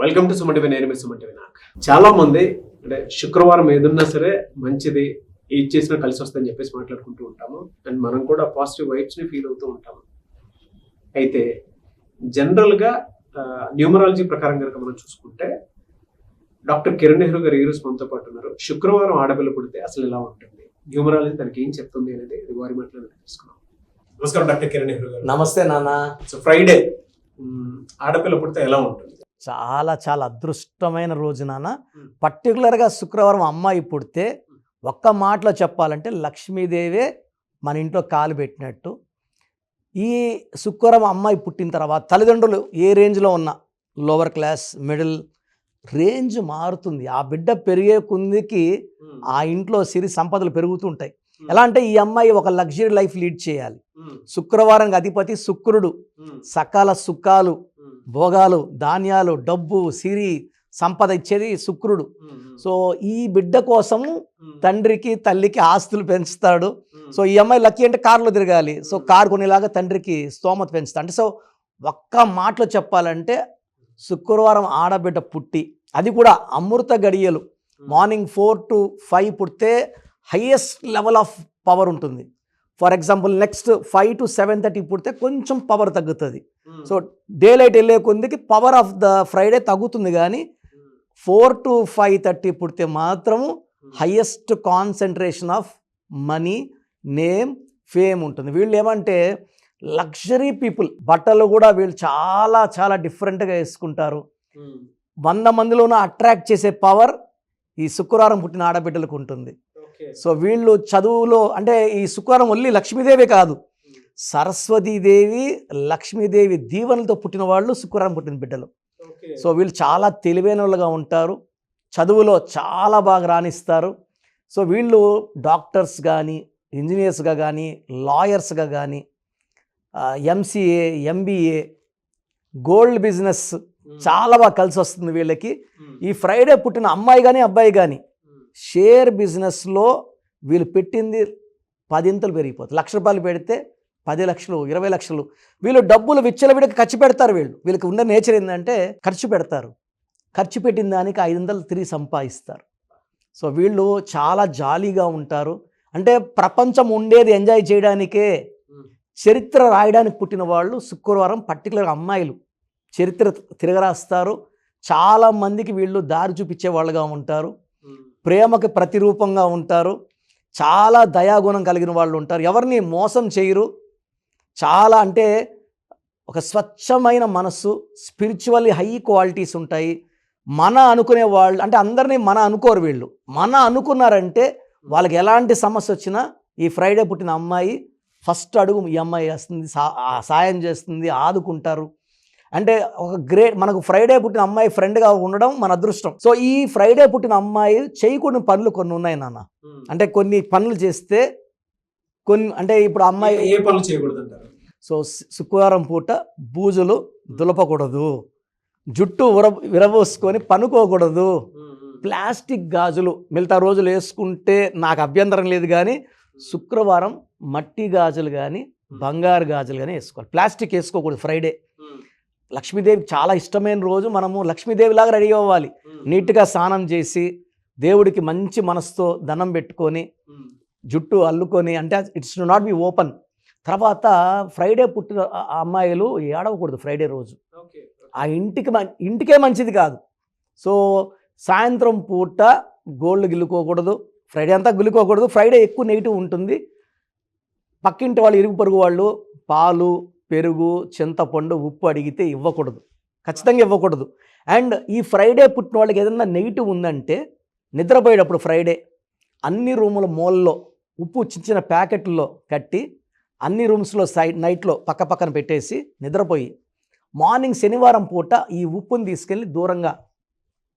Welcome to Suman TV. నేను మీ Suman TV. నాకు చాలా మంది అంటే శుక్రవారం ఏదున్నా సరే మంచిది, ఏది చేసినా కలిసి వస్తుందని చెప్పేసి మాట్లాడుకుంటూ ఉంటాము. అండ్ మనం కూడా పాజిటివ్ వైబ్స్ ని ఫీల్ అవుతూ ఉంటాము. అయితే జనరల్గా న్యూమరాలజీ ప్రకారం కనుక మనం చూసుకుంటే డాక్టర్ కిరణ్ నెహ్రూ గారు ఈరోజు మనతో పాటు ఉన్నారు. శుక్రవారం ఆడపిల్ల పుడితే అసలు ఎలా ఉంటుంది, న్యూమరాలజీ దానికి ఏం చెప్తుంది అనేది వారి మాటలు తెలుసుకున్నాం. నమస్కారం డాక్టర్ కిరణ్ నెహ్రూ గారు. నమస్తే నాన్న. సో ఫ్రైడే ఆడపిల్ల పుడితే ఎలా ఉంటుంది? చాలా చాలా అదృష్టమైన రోజు నాన్న. పర్టికులర్గా శుక్రవారం అమ్మాయి పుడితే ఒక్క మాటలో చెప్పాలంటే లక్ష్మీదేవే మన ఇంట్లో కాలు పెట్టినట్టు. ఈ శుక్రవారం అమ్మాయి పుట్టిన తర్వాత తల్లిదండ్రులు ఏ రేంజ్లో ఉన్నా, లోవర్ క్లాస్, మిడిల్ రేంజ్ మారుతుంది. ఆ బిడ్డ పెరిగే కొందికి ఆ ఇంట్లో సిరి సంపదలు పెరుగుతుంటాయి. ఎలా అంటే ఈ అమ్మాయి ఒక లగ్జరీ లైఫ్ లీడ్ చేయాలి. శుక్రవారం అధిపతి శుక్రుడు. సకల సుఖాలు, భోగాలు, ధాన్యాలు, డబ్బు, సిరి సంపద ఇచ్చేది శుక్రుడు. సో ఈ బిడ్డ కోసము తండ్రికి తల్లికి ఆస్తులు పెంచుతాడు. సో ఈ అమ్మాయి లక్కీ అంటే కారులో తిరగాలి. సో కారు కొనేలాగా తండ్రికి స్తోమత పెంచుతాడు. అంటే సో ఒక్క మాటలో చెప్పాలంటే శుక్రవారం ఆడబిడ్డ పుట్టి, అది కూడా అమృత గడియలు మార్నింగ్ 4 to 5 పుడితే హైయెస్ట్ లెవెల్ ఆఫ్ పవర్ ఉంటుంది. ఫర్ ఎగ్జాంపుల్ నెక్స్ట్ 5 to 7:30 పుడితే కొంచెం పవర్ తగ్గుతుంది. సో డే లైట్ వెళ్ళే కొందికి పవర్ ఆఫ్ ద ఫ్రైడే తగ్గుతుంది. కానీ 4 to 5:30 పుడితే మాత్రము highest concentration of money, name, fame ఉంటుంది. వీళ్ళు ఏమంటే లగ్జరీ పీపుల్. బట్టలు కూడా వీళ్ళు చాలా చాలా డిఫరెంట్గా వేసుకుంటారు. 100 మందిలోనూ అట్రాక్ట్ చేసే పవర్ ఈ శుక్రవారం పుట్టిన ఆడబిడ్డలకు ఉంటుంది. సో వీళ్ళు చదువులో అంటే ఈ శుక్రవారం ఓన్లీ లక్ష్మీదేవి కాదు, సరస్వతీదేవి, లక్ష్మీదేవి దీవెనలతో పుట్టిన వాళ్ళు శుక్రవారం పుట్టిన బిడ్డలు. సో వీళ్ళు చాలా తెలివైన వాళ్ళుగా ఉంటారు, చదువులో చాలా బాగా రాణిస్తారు. సో వీళ్ళు డాక్టర్స్ కానీ, ఇంజనీర్స్గా కానీ, లాయర్స్గా కానీ, ఎంసీఏ, ఎంబీఏ, గోల్డ్ బిజినెస్ చాలా బాగా కలిసి వస్తుంది వీళ్ళకి. ఈ ఫ్రైడే పుట్టిన అమ్మాయి కానీ అబ్బాయి కానీ షేర్ బిజినెస్లో వీళ్ళు పెట్టింది 10 ఇంతలు పెరిగిపోతుంది. ₹1,00,000 పెడితే 10 లక్షలు, 20 లక్షలు. వీళ్ళు డబ్బులు విచ్చలవిడికి ఖర్చు పెడతారు. వీళ్ళకి ఉన్న నేచర్ ఏంటంటే ఖర్చు పెడతారు. ఖర్చు పెట్టిన దానికి 500 తిరిగి సంపాదిస్తారు. సో వీళ్ళు చాలా జాలీగా ఉంటారు. అంటే ప్రపంచం ఉండేది ఎంజాయ్ చేయడానికే, చరిత్ర రాయడానికి పుట్టిన వాళ్ళు శుక్రవారం పర్టికులర్గా అమ్మాయిలు చరిత్ర తిరగరాస్తారు. చాలామందికి వీళ్ళు దారి చూపించే వాళ్ళుగా ఉంటారు. ప్రేమకి ప్రతిరూపంగా ఉంటారు. చాలా దయాగుణం కలిగిన వాళ్ళు ఉంటారు. ఎవరిని మోసం చేయరు. చాలా అంటే ఒక స్వచ్ఛమైన మనస్సు, స్పిరిచువల్లీ హై క్వాలిటీస్ ఉంటాయి. మన అనుకునే వాళ్ళు అంటే అందరినీ మన అనుకోరు. వీళ్ళు మన అనుకున్నారంటే వాళ్ళకి ఎలాంటి సమస్య వచ్చినా ఈ ఫ్రైడే పుట్టిన అమ్మాయి ఫస్ట్ అడుగు ఈ అమ్మాయి వేస్తుంది, సాయం చేస్తుంది, ఆదుకుంటారు. అంటే ఒక మనకు ఫ్రైడే పుట్టిన అమ్మాయి ఫ్రెండ్గా ఉండడం మన అదృష్టం. సో ఈ ఫ్రైడే పుట్టిన అమ్మాయి చేయకూడని పనులు కొన్ని ఉన్నాయి నాన్న. అంటే కొన్ని పనులు చేస్తే కొన్ని అంటే ఇప్పుడు అమ్మాయి ఏ పనులు చేయకూడదు అంటారు? సో శుక్రవారం పూట బూజులు దులపకూడదు, జుట్టు విరబోసుకొని పనుకోకూడదు, ప్లాస్టిక్ గాజులు మిగతా రోజులు వేసుకుంటే నాకు అభ్యంతరం లేదు. కానీ శుక్రవారం మట్టి గాజులు కానీ బంగారు గాజులు కానీ వేసుకోవాలి. ప్లాస్టిక్ వేసుకోకూడదు ఫ్రైడే. లక్ష్మీదేవికి చాలా ఇష్టమైన రోజు. మనము లక్ష్మీదేవిలాగా రెడీ అవ్వాలి. నీట్గా స్నానం చేసి దేవుడికి మంచి మనసుతో దండం పెట్టుకొని జుట్టు అల్లుకొని, అంటే it's do not be open. తర్వాత ఫ్రైడే పుట్టిన అమ్మాయిలు ఏడవకూడదు ఫ్రైడే రోజు. ఆ ఇంటికే మంచిది కాదు. సో సాయంత్రం పూట గోల్డ్ గిల్లుకోకూడదు, ఫ్రైడే అంతా గిల్లుకోకూడదు. ఫ్రైడే ఎక్కువ నెగిటివ్ ఉంటుంది. పక్కింటి వాళ్ళు, ఇరుగు పొరుగు వాళ్ళు పాలు, పెరుగు, చింతపండు, ఉప్పు అడిగితే ఇవ్వకూడదు, ఖచ్చితంగా ఇవ్వకూడదు. అండ్ ఈ ఫ్రైడే పుట్టిన వాళ్ళకి ఏదైనా నెగిటివ్ ఉందంటే నిద్రపోయేటప్పుడు ఫ్రైడే అన్ని రూముల మూలలో ఉప్పు చిన్న ప్యాకెట్లో కట్టి అన్ని రూమ్స్లో నైట్లో పక్కన పెట్టేసి నిద్రపోయి మార్నింగ్ శనివారం పూట ఈ ఉప్పుని తీసుకెళ్ళి దూరంగా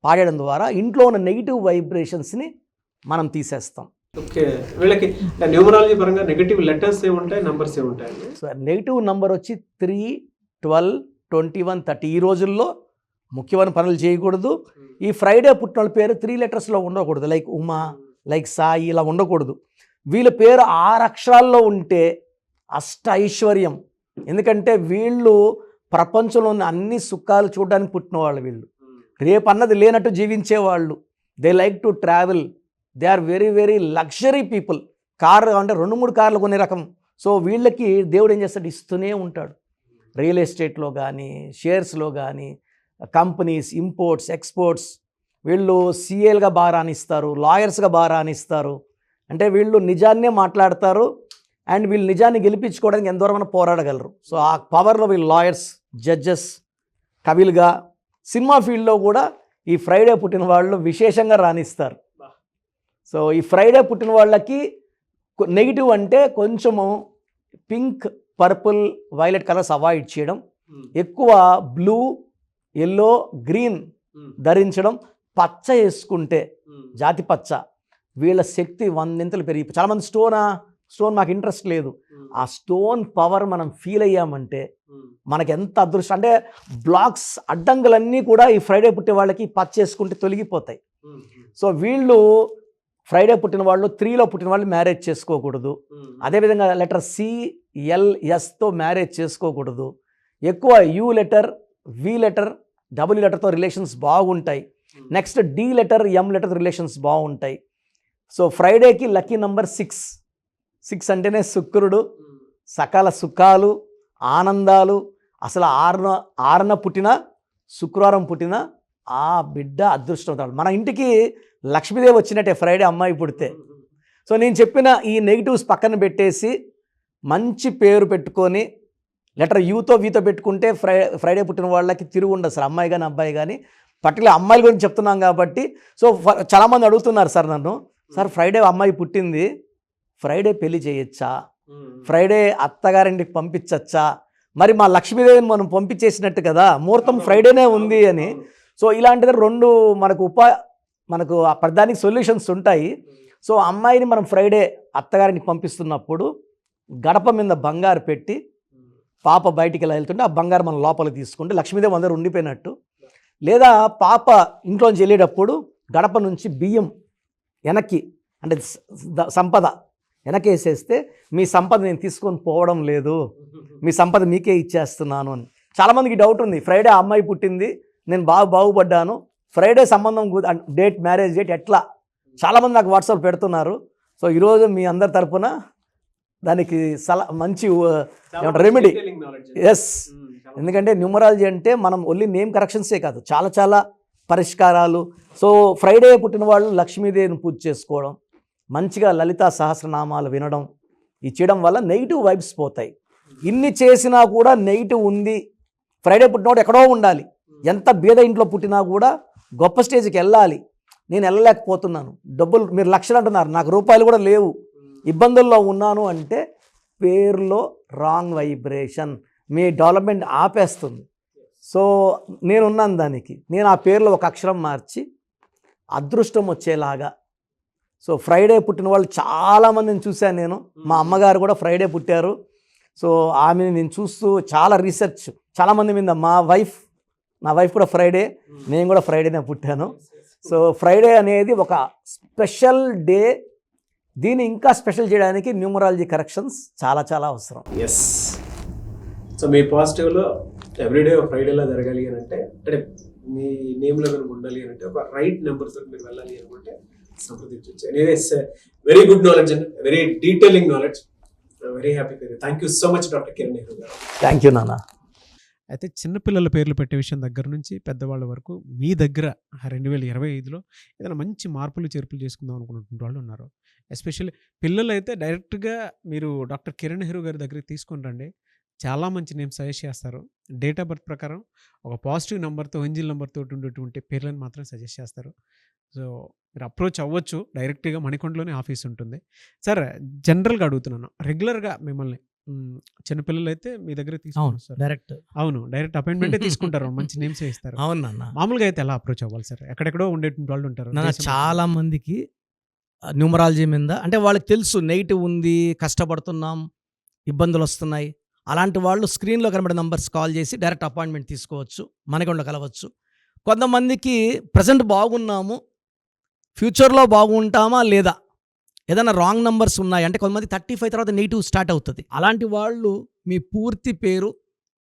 పాడేయడం ద్వారా ఇంట్లో ఉన్న నెగిటివ్ వైబ్రేషన్స్ని మనం తీసేస్తాం. ఓకే, వీళ్ళకి న్యూమరాలజీ పరంగా నెగటివ్ లెటర్స్ ఏముంటాయి, నంబర్స్ ఏముంటాయి? సో నెగిటివ్ నంబర్ వచ్చి 3, 12, 21, 30. ఈ రోజుల్లో ముఖ్యమైన పనులు చేయకూడదు. ఈ ఫ్రైడే పుట్టిన వాళ్ళ పేరు 3 లెటర్స్లో ఉండకూడదు. లైక్ ఉమా, లైక్ సాయి, ఇలా ఉండకూడదు. వీళ్ళ పేరు 6 అక్షరాల్లో ఉంటే అష్ట ఐశ్వర్యం. ఎందుకంటే వీళ్ళు ప్రపంచంలోని అన్ని సుఖాలు చూడడానికి పుట్టిన వాళ్ళు వీళ్ళు. రేపన్నది లేనట్టు జీవించేవాళ్ళు. They like to travel. They are very very luxury people. Car అంటే 2-3 కార్లు కొనే రకం. సో వీళ్ళకి దేవుడు ఏం చేస్తాడు, ఇస్తూనే ఉంటాడు. రియల్ ఎస్టేట్లో కానీ, షేర్స్లో కానీ, కంపెనీస్, ఇంపోర్ట్స్, ఎక్స్పోర్ట్స్, వీళ్ళు సీఏలుగా బాగా రాణిస్తారు, లాయర్స్గా బాగా రాణిస్తారు. అంటే వీళ్ళు నిజాన్నే మాట్లాడతారు అండ్ వీళ్ళు నిజాన్ని గెలిపించుకోవడానికి ఎంత దూరమైనా పోరాడగలరు. సో ఆ పవర్లో వీళ్ళు లాయర్స్, జడ్జెస్, కవిలుగా, సినిమా ఫీల్డ్లో కూడా ఈ ఫ్రైడే పుట్టిన వాళ్ళు విశేషంగా రాణిస్తారు. సో ఈ ఫ్రైడే పుట్టిన వాళ్ళకి నెగిటివ్ అంటే కొంచెము pink, purple, violet colours avoid చేయడం, ఎక్కువ బ్లూ, ఎల్లో, గ్రీన్ ధరించడం, పచ్చ వేసుకుంటే జాతి పచ్చ వీళ్ళ శక్తి 100 పెరిగి. చాలామంది స్టోన్ మాకు ఇంట్రెస్ట్ లేదు. ఆ స్టోన్ పవర్ మనం ఫీల్ అయ్యామంటే మనకి ఎంత అదృష్టం. అంటే బ్లాక్స్, అడ్డంకులన్నీ కూడా ఈ ఫ్రైడే పుట్టే వాళ్ళకి పచ్చ వేసుకుంటే తొలగిపోతాయి. సో వీళ్ళు ఫ్రైడే పుట్టిన వాళ్ళు, 3లో పుట్టిన వాళ్ళు మ్యారేజ్ చేసుకోకూడదు. అదేవిధంగా లెటర్ CLSతో మ్యారేజ్ చేసుకోకూడదు. ఎక్కువ U letter, V letter, W లెటర్తో రిలేషన్స్ బాగుంటాయి. Next D letter, M letter relations బాగుంటాయి. సో ఫ్రైడేకి లక్కీ నంబర్ 6 అంటేనే శుక్రుడు, సకల సుఖాలు, ఆనందాలు. అసలు ఆరున పుట్టిన, శుక్రవారం పుట్టిన ఆ బిడ్డ అదృష్టవంతుడు. మన ఇంటికి లక్ష్మీదేవి వచ్చినట్టే ఫ్రైడే అమ్మాయి పుడితే. సో నేను చెప్పిన ఈ నెగిటివ్స్ పక్కన పెట్టేసి మంచి పేరు పెట్టుకొని లెటర్ Uతో Vతో పెట్టుకుంటే ఫ్రైడే పుట్టిన వాళ్ళకి తిరుగు ఉండదు సార్, అమ్మాయి కానీ అబ్బాయి కానీ. పర్టికులర్ అమ్మాయిల గురించి చెప్తున్నాం కాబట్టి. సో చాలామంది అడుగుతున్నారు సార్ నన్ను, సార్ ఫ్రైడే అమ్మాయి పుట్టింది, ఫ్రైడే పెళ్లి చేయొచ్చా, ఫ్రైడే అత్తగారింటికి పంపించచ్చా, మరి మా లక్ష్మీదేవిని మనం పంపించేసినట్టు కదా, ముహూర్తం ఫ్రైడేనే ఉంది అని. సో ఇలాంటిది 2 మనకు ఆ ప్రధానికి సొల్యూషన్స్ ఉంటాయి. సో అమ్మాయిని మనం ఫ్రైడే అత్తగారిని పంపిస్తున్నప్పుడు గడప మీద బంగారు పెట్టి పాప బయటికి ఎలా వెళ్తుంటే ఆ బంగారు మనం లోపలికి తీసుకుంటే లక్ష్మీదేవి అందరూ ఉండిపోయినట్టు. లేదా పాప ఇంట్లోంచి వెళ్ళేటప్పుడు గడప నుంచి బియ్యం వెనక్కి, అంటే సంపద వెనక్కి వేసేస్తే మీ సంపద నేను తీసుకొని పోవడం లేదు, మీ సంపద మీకే ఇచ్చేస్తున్నాను అని. చాలామందికి డౌట్ ఉంది, ఫ్రైడే అమ్మాయి పుట్టింది, నేను బాగుపడ్డాను, ఫ్రైడే సంబంధం డేట్, మ్యారేజ్ డేట్ ఎట్లా? చాలామంది నాకు వాట్సాప్ పెడుతున్నారు. సో ఈరోజు మీ అందరి తరపున దానికి మంచి రెమెడీ. ఎస్, ఎందుకంటే న్యూమరాలజీ అంటే మనం ఓన్లీ నేమ్ కరెక్షన్సే కాదు, చాలా పరిష్కారాలు. సో ఫ్రైడే పుట్టిన వాళ్ళు లక్ష్మీదేవిని పూజ చేసుకోవడం, మంచిగా లలితా సహస్రనామాలు వినడం, ఇది చేయడం వల్ల నెగిటివ్ వైబ్స్ పోతాయి. ఇన్ని చేసినా కూడా నెగిటివ్ ఉంది. ఫ్రైడే పుట్టినవాడు ఎక్కడో ఉండాలి, ఎంత బీద ఇంట్లో పుట్టినా కూడా గొప్ప స్టేజ్కి వెళ్ళాలి. నేను వెళ్ళలేకపోతున్నాను, డబ్బులు మీరు లక్షలు అంటున్నారు, నాకు రూపాయలు కూడా లేవు, ఇబ్బందుల్లో ఉన్నాను అంటే పేరులో రాంగ్ వైబ్రేషన్, మీ డెవలప్మెంట్ ఆపేస్తుంది. సో నేనున్నాను దానికి, నేను ఆ పేరులో ఒక అక్షరం మార్చి అదృష్టం వచ్చేలాగా. సో ఫ్రైడే పుట్టిన వాళ్ళు చాలామందిని చూశాను నేను. మా అమ్మగారు కూడా ఫ్రైడే పుట్టారు. సో ఆమెను నేను చూస్తూ చాలా రీసెర్చ్, చాలామంది మీద నా వైఫ్ కూడా ఫ్రైడే, నేను కూడా ఫ్రైడేనే పుట్టాను. సో ఫ్రైడే అనేది ఒక స్పెషల్ డే. దీన్ని ఇంకా స్పెషల్ చేయడానికి న్యూమరాలజీ కరెక్షన్స్ చాలా అవసరం. ఎస్. సో మీ పాజిటివ్లో ఎవ్రీడే ఫ్రైడేలా జరగాలి అని అంటే మీ నేమ్లో కనుక ఉండాలి అని అంటే ఒక రైట్ నెంబర్తో మీరు వెళ్ళాలి అనుకుంటే సంప్రదించవచ్చు. Anyways, very good knowledge and very detailing knowledge. Very happy. Thank you so much doctor Kiran Nehru garu. Thank you నాన్న. అయితే చిన్నపిల్లల పేర్లు పెట్టే విషయం దగ్గర నుంచి పెద్దవాళ్ళ వరకు మీ దగ్గర 2025లో ఏదైనా మంచి మార్పులు చేర్పులు చేసుకుందాం అనుకుంటున్న వాళ్ళు ఉన్నారు. ఎస్పెషల్లీ పిల్లలు అయితే డైరెక్ట్గా మీరు డాక్టర్ కిరణ్ నెహ్రూ గారి దగ్గరికి తీసుకొని రండి. చాలా మంచి నేమ్ సజెస్ట్ చేస్తారు. డేట్ ఆఫ్ బర్త్ ప్రకారం ఒక పాజిటివ్ నెంబర్తో, ఏంజిల్ నెంబర్తో ఉండేటువంటి పేర్లను మాత్రం సజెస్ట్ చేస్తారు. సో మీరు అప్రోచ్ అవ్వచ్చు. డైరెక్ట్గా మణికొండలోనే ఆఫీస్ ఉంటుంది. సార్ జనరల్గా అడుగుతున్నాను, రెగ్యులర్గా మిమ్మల్ని చిన్నపిల్లలు అయితే మీ దగ్గర తీసుకుంటారు డైరెక్ట్? అవును, డైరెక్ట్ అపాయింట్మెంటే తీసుకుంటారు, మంచి నేమ్స్ ఇస్తారు. అవునన్నా. మామూలుగా అయితే ఎలా అప్రోచ్ అవ్వాలి సార్? ఎక్కడెక్కడో ఉండే వాళ్ళు ఉంటారు. చాలా మందికి న్యూమరాలజీ మీద అంటే వాళ్ళకి తెలుసు నెగిటివ్ ఉంది, కష్టపడుతున్నాం, ఇబ్బందులు వస్తున్నాయి. అలాంటి వాళ్ళు స్క్రీన్లో కనబడే నంబర్స్ కాల్ చేసి డైరెక్ట్ అపాయింట్మెంట్ తీసుకోవచ్చు, మనకొండ కలవచ్చు. కొంతమందికి ప్రజెంట్ బాగున్నాము, ఫ్యూచర్లో బాగుంటామా లేదా, ఏదైనా రాంగ్ నంబర్స్ ఉన్నాయి అంటే కొంతమంది 35 తర్వాత నెగిటివ్ స్టార్ట్ అవుతుంది. అలాంటి వాళ్ళు మీ పూర్తి పేరు,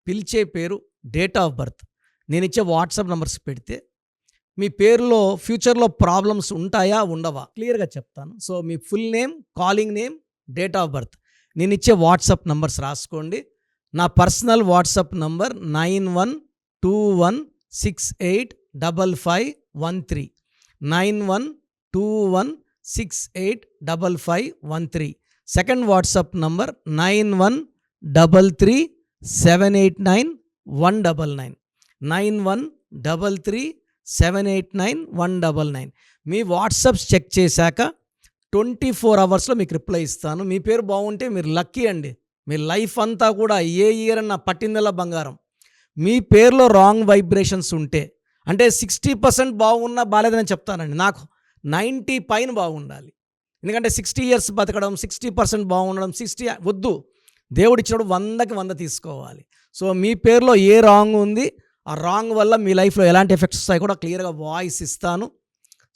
పిలిచే పేరు, డేట్ ఆఫ్ బర్త్ నేను ఇచ్చే వాట్సాప్ నంబర్స్ పెడితే మీ పేరులో ఫ్యూచర్లో ప్రాబ్లమ్స్ ఉంటాయా ఉండవా క్లియర్గా చెప్తాను. So me full name, calling name, date of birth, నేను ఇచ్చే వాట్సాప్ నంబర్స్ రాసుకోండి. నా personal WhatsApp number 9121685513, 9121685513. Second WhatsApp number 9133789199, 9133789199. మీ వాట్సాప్స్ చెక్ చేశాక 24 అవర్స్లో మీకు రిప్లై ఇస్తాను. మీ పేరు బాగుంటే మీరు లక్కీ అండి. మీ లైఫ్ అంతా కూడా ఏ ఇయర్ అన్న పట్టిందల్లా బంగారం. మీ పేరులో రాంగ్ వైబ్రేషన్స్ ఉంటే, అంటే 60% బాగున్నా బాగాలేదని చెప్తానండి. నాకు 90 పైన బాగుండాలి. ఎందుకంటే 60 ఇయర్స్ బతకడం, 60% బాగుండడం, 60 వద్దు. దేవుడు ఇచ్చినప్పుడు 100కి 100 తీసుకోవాలి. సో మీ పేరులో ఏ రాంగ్ ఉంది, ఆ రాంగ్ వల్ల మీ లైఫ్లో ఎలాంటి ఎఫెక్ట్స్ వస్తాయి కూడా క్లియర్గా వాయిస్ ఇస్తాను.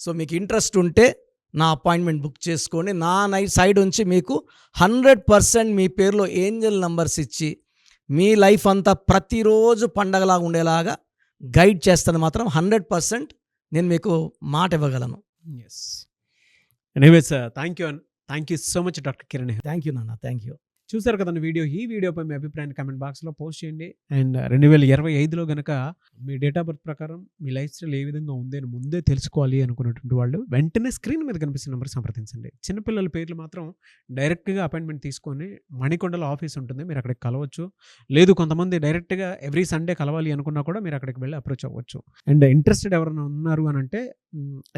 సో మీకు ఇంట్రెస్ట్ ఉంటే నా అపాయింట్మెంట్ బుక్ చేసుకోండి. నా సైడ్ నుంచి మీకు 100% మీ పేరులో ఏంజల్ నంబర్స్ ఇచ్చి మీ లైఫ్ అంతా ప్రతిరోజు పండగలాగా ఉండేలాగా గైడ్ చేస్తాను. మాత్రం 100% నేను మీకు మాట ఇవ్వగలను. Yes. Anyways thank you so much doctor Kiran. Thank you నాన్న, థ్యాంక్ యూ. చూసారు కదండి వీడియో. ఈ వీడియోపై మీ అభిప్రాయాన్ని కామెంట్ బాక్స్లో పోస్ట్ చేయండి. అండ్ 2025లో కనుక మీ డేట్ ఆఫ్ బర్త్ ప్రకారం మీ లైఫ్ స్టైల్ ఏ విధంగా ఉంది అని ముందే తెలుసుకోవాలి అనుకున్నటువంటి వాళ్ళు వెంటనే స్క్రీన్ మీద కనిపిస్తున్న నెంబర్ సంప్రదించండి. చిన్నపిల్లల పేర్లు మాత్రం డైరెక్ట్గా అపాయింట్మెంట్ తీసుకొని మణికొండలో ఆఫీస్ ఉంటుంది, మీరు అక్కడికి కలవచ్చు. లేదు కొంతమంది డైరెక్ట్గా ఎవ్రీ సండే కలవాలి అనుకున్నా కూడా మీరు అక్కడికి వెళ్ళి అప్రోచ్ అవ్వచ్చు. అండ్ ఇంట్రెస్టెడ్ ఎవరైనా ఉన్నారు అని అంటే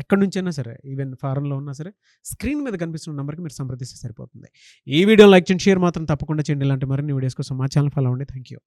ఎక్కడి నుంచైనా సరే, ఈవెన్ ఫారెన్లో ఉన్నా సరే, స్క్రీన్ మీద కనిపిస్తున్న నెంబర్కి మీరు సంప్రదిస్తే సరిపోతుంది. ఈ వీడియో లైక్ చేయండి, షేర్ మాత్రం తప్పకుండా చేయండి. ఇలాంటి మరిన్ని వీడియోస్ కోసం మా ఛానల్ ఫాలో అవ్వండి. Thank you.